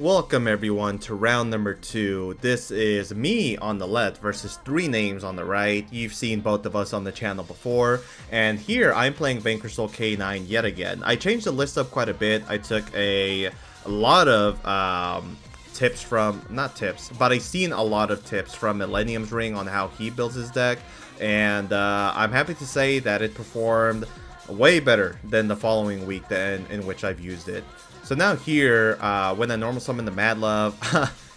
Welcome everyone to round number 2. This is me on the left versus 3 names on the right. You've seen both of us on the channel before, and here I'm playing Vanquish K9 yet again. I changed the list up quite a bit. I took a lot of tips from, not tips, but I've seen a lot of tips from Millennium's Ring on how he builds his deck, and I'm happy to say that it performed way better than the following week in which I've used it. So now here, when I normal summon the Mad Love,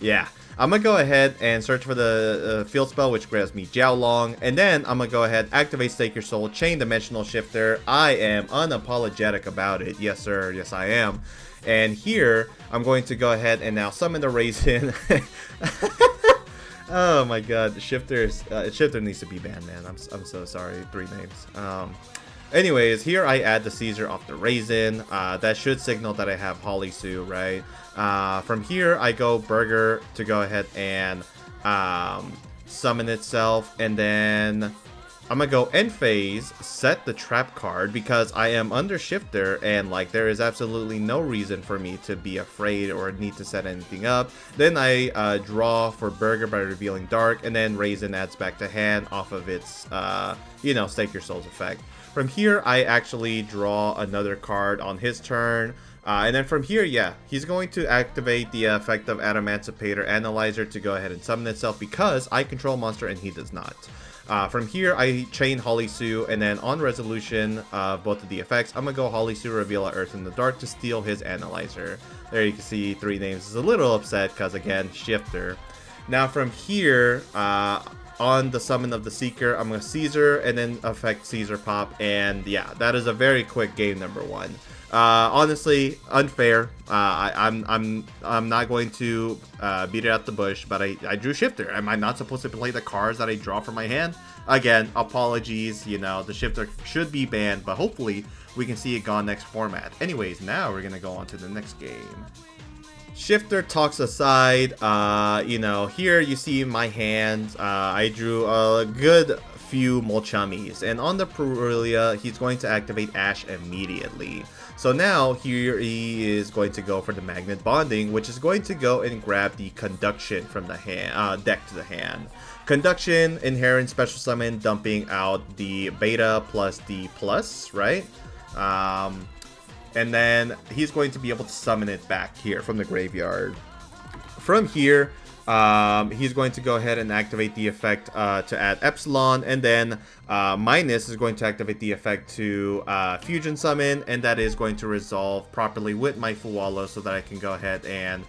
yeah, I'm going to go ahead and search for the field spell, which grabs me Jiaolong, and then I'm going to go ahead, activate Stake Your Soul, Chain Dimensional Shifter. I am unapologetic about it. Yes, sir. Yes, I am. And here, I'm going to go ahead and now summon the Raisin. Oh my god, Shifter needs to be banned, man. I'm so sorry. 3 names. Anyways, here I add the Caesar off the Raisin. That should signal that I have Holly Sue, right? From here, I go Burger to go ahead and summon itself. And then I'm going to go end phase, set the trap card because I am under Shifter. And like there is absolutely no reason for me to be afraid or need to set anything up. Then I draw for Burger by revealing Dark. And then Raisin adds back to hand off of its, Stake Your Soul's effect. From here, I actually draw another card on his turn. And then from here, yeah, he's going to activate the effect of Adamantipator Analyzer to go ahead and summon itself because I control monster and he does not. From here, I chain Holly Sue, and then on resolution of both of the effects, I'm going to go Holly Sue, reveal a Earth in the Dark to steal his Analyzer. There you can see 3 names is a little upset because, again, Shifter. Now from here, on the summon of the Seeker, I'm going to Caesar and then affect Caesar Pop, and yeah, that is a very quick game number 1. Honestly, unfair. I'm not going to beat it out the bush, but I drew Shifter. Am I not supposed to play the cards that I draw from my hand? Again, apologies. The Shifter should be banned, but hopefully we can see it gone next format. Anyways, now we're gonna go on to the next game. Shifter talks aside, here you see my hand. I drew a good few Molchummies, and on the Purulia, he's going to activate Ash immediately. So now here he is going to go for the Magnet Bonding, which is going to go and grab the Conduction from the hand, deck to the hand. Conduction, inherent special summon, dumping out the Beta plus the Plus, right? And then he's going to be able to summon it back here from the graveyard. From here, he's going to go ahead and activate the effect to add Epsilon. And then Minus is going to activate the effect to Fusion Summon. And that is going to resolve properly with my Fuwalo so that I can go ahead and,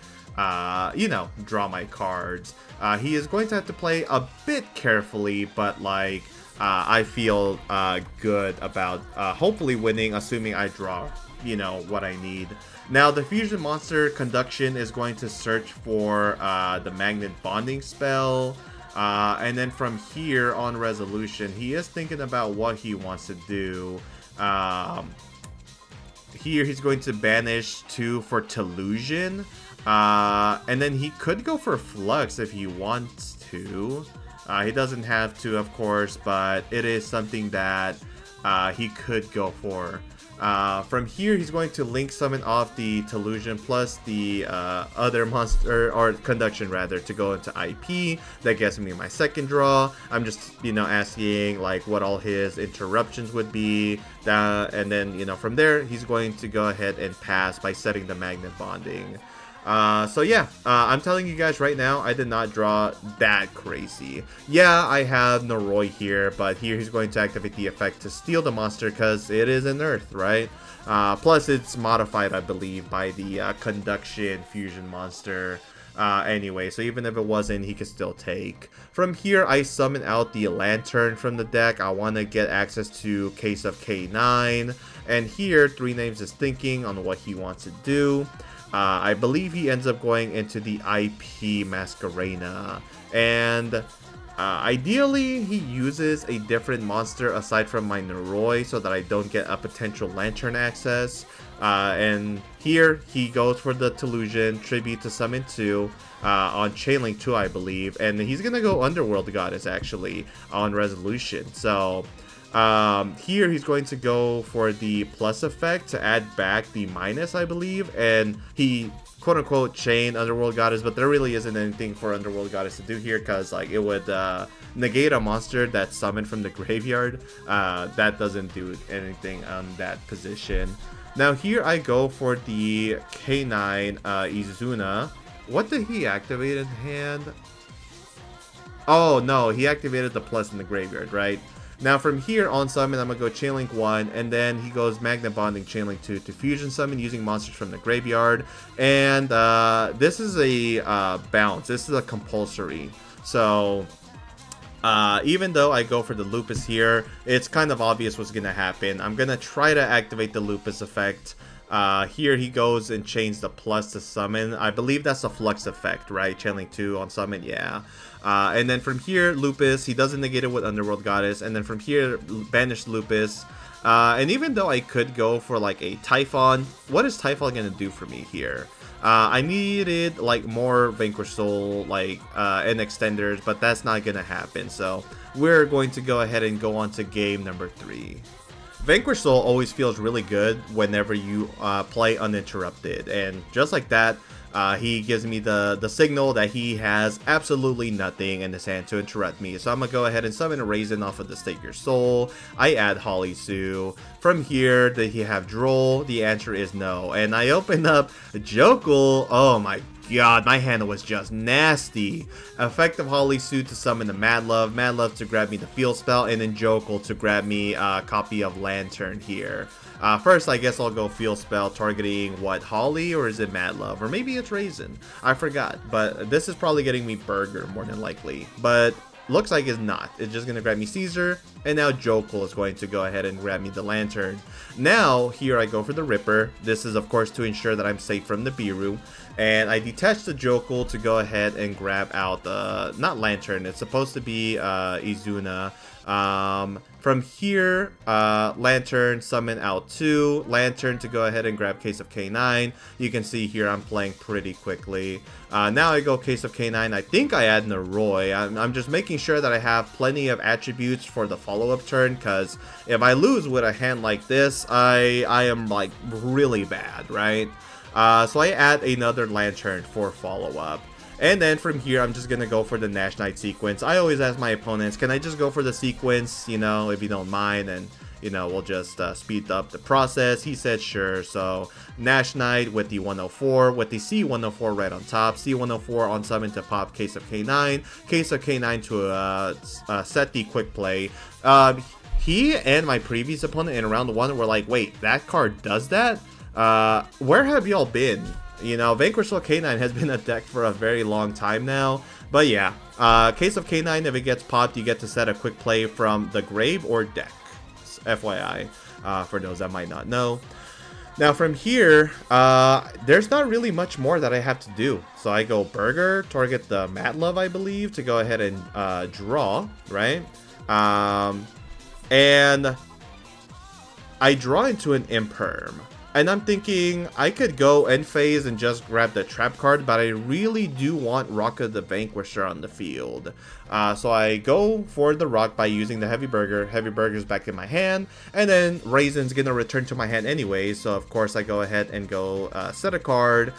draw my cards. He is going to have to play a bit carefully, but like I feel good about hopefully winning, assuming I draw what I need. Now the fusion monster Conduction is going to search for the Magnet Bonding spell, and then from here on resolution he is thinking about what he wants to do. Here he's going to banish 2 for Telusion, and then he could go for Flux if he wants to. He doesn't have to, of course, but it is something that he could go for. From here, he's going to link summon off the Telusion plus the other monster, or Conduction rather, to go into IP. That gets me my second draw. I'm just, asking like what all his interruptions would be. And then, from there, he's going to go ahead and pass by setting the Magnet Bonding. So yeah, I'm telling you guys right now, I did not draw that crazy. Yeah, I have Noroi here, but here he's going to activate the effect to steal the monster because it is an Earth, right? Plus it's modified, I believe, by the Conduction Fusion monster. Anyway, so even if it wasn't, he could still take. From here, I summon out the Lantern from the deck. I want to get access to Case of K9. And here, 3 names is thinking on what he wants to do. I believe he ends up going into the IP Masquerena, and ideally he uses a different monster aside from my Noroi so that I don't get a potential Lantern access. And here he goes for the Telusion Tribute to Summon 2 on Chainlink 2, I believe, and he's gonna go Underworld Goddess actually on resolution. So Here he's going to go for the plus effect to add back the minus, I believe, and he quote-unquote chain Underworld Goddess, but there really isn't anything for Underworld Goddess to do here, because like it would negate a monster that's summoned from the graveyard. That doesn't do anything on that position. Now here I go for the K9 Izuna. What did he activate in hand? Oh no, he activated the plus in the graveyard, right? Now from here on summon, I'm going to go Chainlink 1, and then he goes Magnet Bonding Chainlink 2 to fusion summon using monsters from the graveyard. And this is a bounce. This is a compulsory. So even though I go for the Lupus here, it's kind of obvious what's going to happen. I'm going to try to activate the Lupus effect. Here he goes and chains the plus to summon. I believe that's a flux effect, right? Channeling 2 on summon, yeah. And then from here, Lupus, he doesn't negate it with Underworld Goddess. And then from here, banish Lupus. And even though I could go for like a Typhon, what is Typhon going to do for me here? I needed like more Vanquish Soul, like, and extenders, but that's not going to happen. So we're going to go ahead and go on to game number 3. Vanquish Soul always feels really good whenever you play uninterrupted, and just like that, he gives me the signal that he has absolutely nothing in his hand to interrupt me. So I'm gonna go ahead and summon a Raisin off of the Stake Your Soul. I add Holly Sue. From here, did he have Droll? The answer is no. And I open up Jokul. Oh my god, my hand was just nasty. Effective Holly Sue to summon the Mad Love to grab me the Field Spell, and then Jokul to grab me a copy of Lantern here. First, I guess I'll go Field Spell, targeting what, Holly, or is it Mad Love? Or maybe it's Raisin. I forgot, but this is probably getting me Burger more than likely. But looks like it's not. It's just going to grab me Caesar, and now Jokul is going to go ahead and grab me the Lantern. Now, here I go for the Ripper. This is, of course, to ensure that I'm safe from the Biru. And I detach the Jokul to go ahead and grab out the, not Lantern, it's supposed to be Izuna. From here, Lantern, summon out 2, Lantern to go ahead and grab Case of K9. You can see here I'm playing pretty quickly. Now I go Case of K9. I think I add Naroi. I'm just making sure that I have plenty of attributes for the follow-up turn, because if I lose with a hand like this, I am like really bad, right? So I add another Lantern for follow-up. And then from here, I'm just going to go for the Nash Knight sequence. I always ask my opponents, can I just go for the sequence, you know, if you don't mind, and, you know, we'll just speed up the process. He said sure. So Nash Knight with the 104, with the C104 right on top, C104 on summon to pop Case of K9, Case of K9 to set the quick play. He and my previous opponent in round 1 were like, wait, that card does that? Where have y'all been? You know, Vanquish Soul K9 has been a deck for a very long time now. But yeah, Case of K9, if it gets popped, you get to set a quick play from the grave or deck. FYI, for those that might not know. Now from here, there's not really much more that I have to do. So I go Burger, target the Mad Love, I believe, to go ahead and draw, right? And I draw into an Imperm. And I'm thinking I could go end phase and just grab the trap card, but I really do want Rocka the Vanquisher on the field. So I go for the Rock by using the Heavy Burger. Heavy Burger's back in my hand, and then Raisin's gonna return to my hand anyway. So of course I go ahead and go set a card,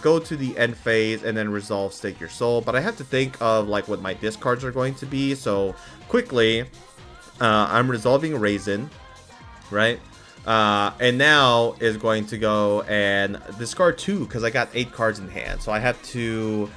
go to the end phase, and then resolve Stake Your Soul. But I have to think of like what my discards are going to be. So quickly, I'm resolving Raisin, right? And now is going to go and discard 2 because I got 8 cards in hand. So I have to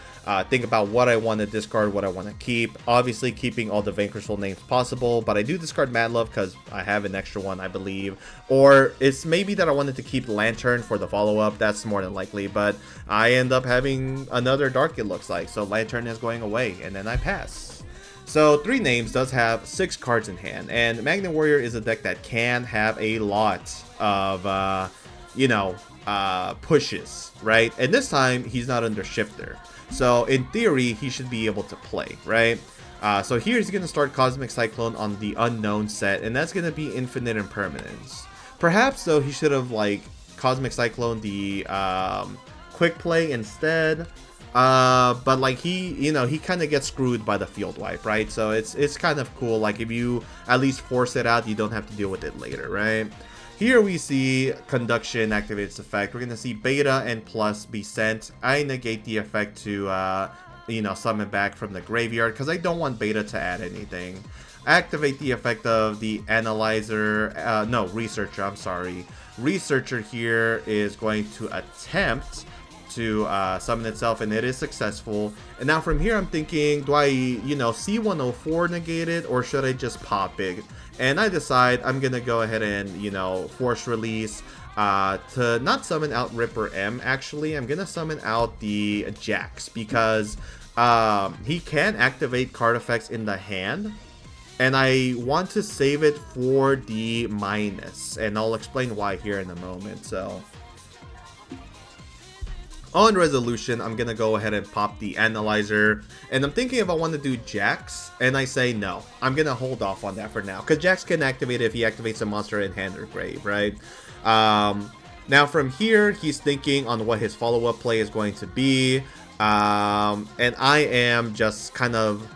think about what I want to discard, what I want to keep. Obviously keeping all the Vanquish Soul names possible, but I do discard Mad Love because I have an extra one, I believe. Or it's maybe that I wanted to keep Lantern for the follow-up. That's more than likely, but I end up having another Dark, it looks like. So Lantern is going away, and then I pass. So 3 names does have 6 cards in hand, and Magnet Warrior is a deck that can have a lot of, you know, pushes, right? And this time he's not under Shifter, so in theory he should be able to play, right? So here he's going to start Cosmic Cyclone on the Unknown set, and that's going to be Infinite Impermanence. Perhaps though he should have like Cosmic Cyclone the Quick Play instead. But like he, you know, he kind of gets screwed by the field wipe, right? So it's kind of cool. Like if you at least force it out, you don't have to deal with it later, right? Here we see Conduction activates effect. We're going to see Beta and Plus be sent. I negate the effect to, you know, summon back from the graveyard because I don't want Beta to add anything. Activate the effect of the Analyzer, no, Researcher, I'm sorry. Researcher here is going to attempt to summon itself, and it is successful. And now from here I'm thinking, do I, you know, C104 negate it, or should I just pop it? And I decide I'm gonna go ahead and, you know, force release to not summon out Ripper M. Actually, I'm gonna summon out the Jax because he can activate card effects in the hand, and I want to save it for the minus, and I'll explain why here in a moment. So on resolution, I'm gonna go ahead and pop the Analyzer, and I'm thinking if I want to do Jax, and I say no, I'm gonna hold off on that for now, because Jax can activate it if he activates a monster in hand or grave, right? Now from here, he's thinking on what his follow-up play is going to be, and I am just kind of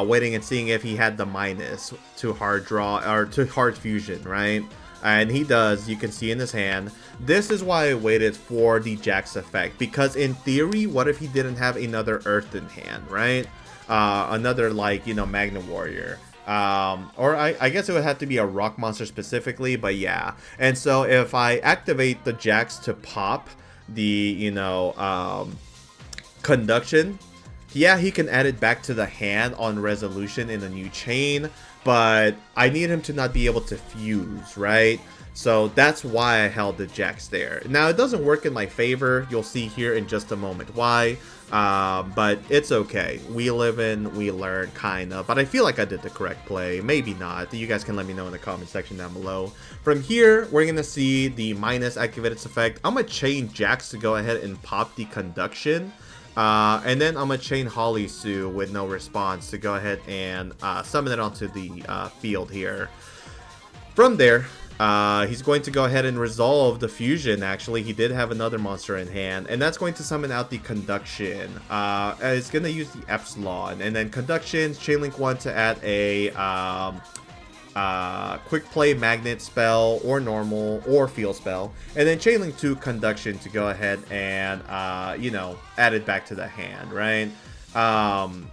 waiting and seeing if he had the minus to hard draw, or to hard fusion, right? And he does, you can see in his hand. This is why I waited for the Jax effect, because in theory, what if he didn't have another Earth in hand, right? Another, like, you know, Magna Warrior. Or I guess it would have to be a rock monster specifically, but yeah. And so if I activate the Jax to pop the, you know, Conduction, yeah, he can add it back to the hand on resolution in a new chain, but I need him to not be able to fuse, right? So that's why I held the Jax there. Now, it doesn't work in my favor. You'll see here in just a moment why, but it's okay. We live in, we learn, kind of. But I feel like I did the correct play. Maybe not. You guys can let me know in the comment section down below. From here, we're going to see the minus activate its effect. I'm going to chain Jax to go ahead and pop the Conduction. And then I'm going to chain Holly Sue with no response to go ahead and summon it onto the field here. From there, he's going to go ahead and resolve the fusion. Actually, he did have another monster in hand, and that's going to summon out the Conduction. It's going to use the Epsilon, and then Conduction, Chainlink 1 to add a quick play magnet spell or normal or field spell, and then Chainlink 2 Conduction to go ahead and you know, add it back to the hand, right?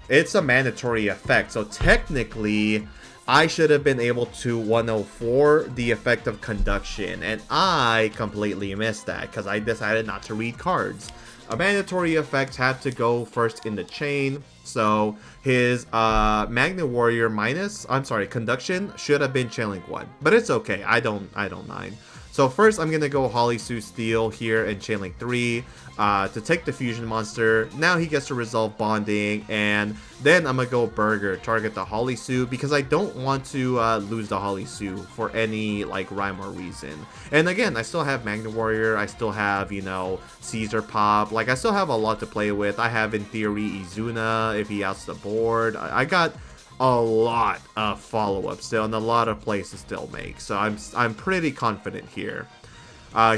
It's a mandatory effect, so technically I should have been able to 104 the effect of Conduction, and I completely missed that because I decided not to read cards. A mandatory effect had to go first in the chain, so his Magna Warrior Conduction should have been Chainlink 1, but it's okay. I don't mind. So first, I'm gonna go Holly Sue Steel here in Chainlink 3 to take the fusion monster. Now he gets to resolve bonding, and then I'm gonna go Burger, target the Holly Sue because I don't want to lose the Holly Sue for any like rhyme or reason. And again, I still have Magna Warrior, I still have, you know, Caesar Pop, like I still have a lot to play with. I have in theory Izuna if he outs the board. I got a lot of follow-ups still and a lot of plays to still make, so I'm pretty confident here.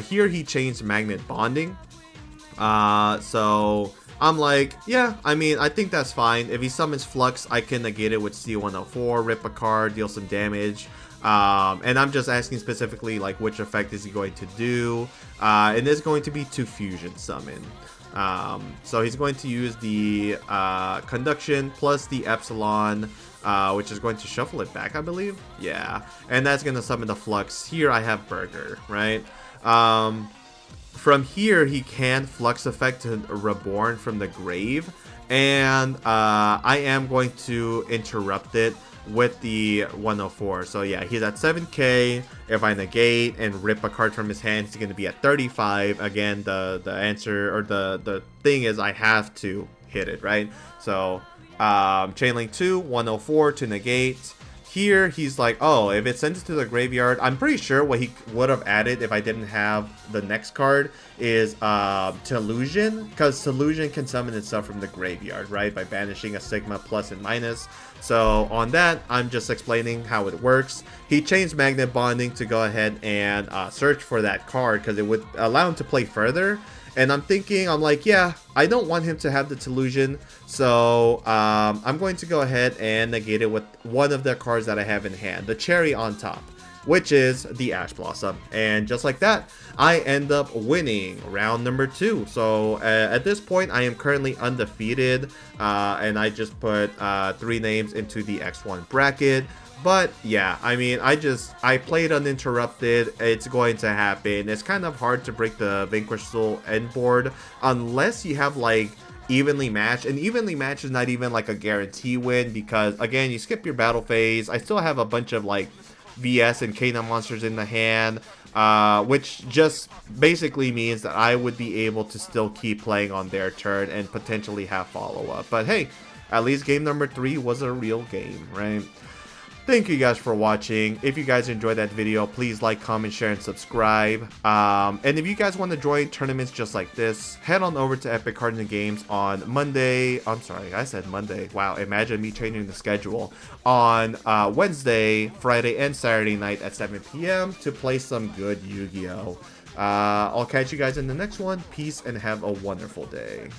Here he changed Magnet Bonding, so I'm like, yeah, I mean, I think that's fine. If he summons Flux, I can negate it with C104, rip a card, deal some damage. And I'm just asking specifically like which effect is he going to do, and it's going to be to fusion summon. So he's going to use the Conduction plus the Epsilon, which is going to shuffle it back, I believe. Yeah, and that's going to summon the Flux. Here I have Burger, right? From here, he can Flux effect to Reborn from the grave, and I am going to interrupt it with the 104. So yeah, he's at 7k. If I negate and rip a card from his hand, he's going to be at 35. Again, the answer, or the thing is I have to hit it, right? So Chainlink 2, 104 to negate. Here, he's like, oh, if it sends it to the graveyard, I'm pretty sure what he would have added if I didn't have the next card is Telusion, because Telusion can summon itself from the graveyard, right, by banishing a Sigma plus and minus. So on that, I'm just explaining how it works. He changed Magnet Bonding to go ahead and search for that card because it would allow him to play further. And I'm thinking, I'm like, yeah, I don't want him to have the Telusion, so I'm going to go ahead and negate it with one of the cards that I have in hand, the cherry on top, which is the Ash Blossom. And just like that, I end up winning round number 2. So at this point, I am currently undefeated, and I just put 3 names into the X1 bracket. But yeah, I mean, I played uninterrupted. It's going to happen. It's kind of hard to break the Vanquish Soul end board unless you have like evenly matched, and evenly matched is not even like a guarantee win, because again, you skip your battle phase. I still have a bunch of like VS and K9 monsters in the hand, which just basically means that I would be able to still keep playing on their turn and potentially have follow-up. But hey, at least game number 3 was a real game, right? Thank you guys for watching. If you guys enjoyed that video, please like, comment, share, and subscribe. And if you guys want to join tournaments just like this, head on over to Epik Cards and Games on Monday. I'm sorry, I said Monday. Wow, imagine me changing the schedule. On Wednesday, Friday, and Saturday night at 7 p.m. to play some good Yu-Gi-Oh! I'll catch you guys in the next one. Peace and have a wonderful day.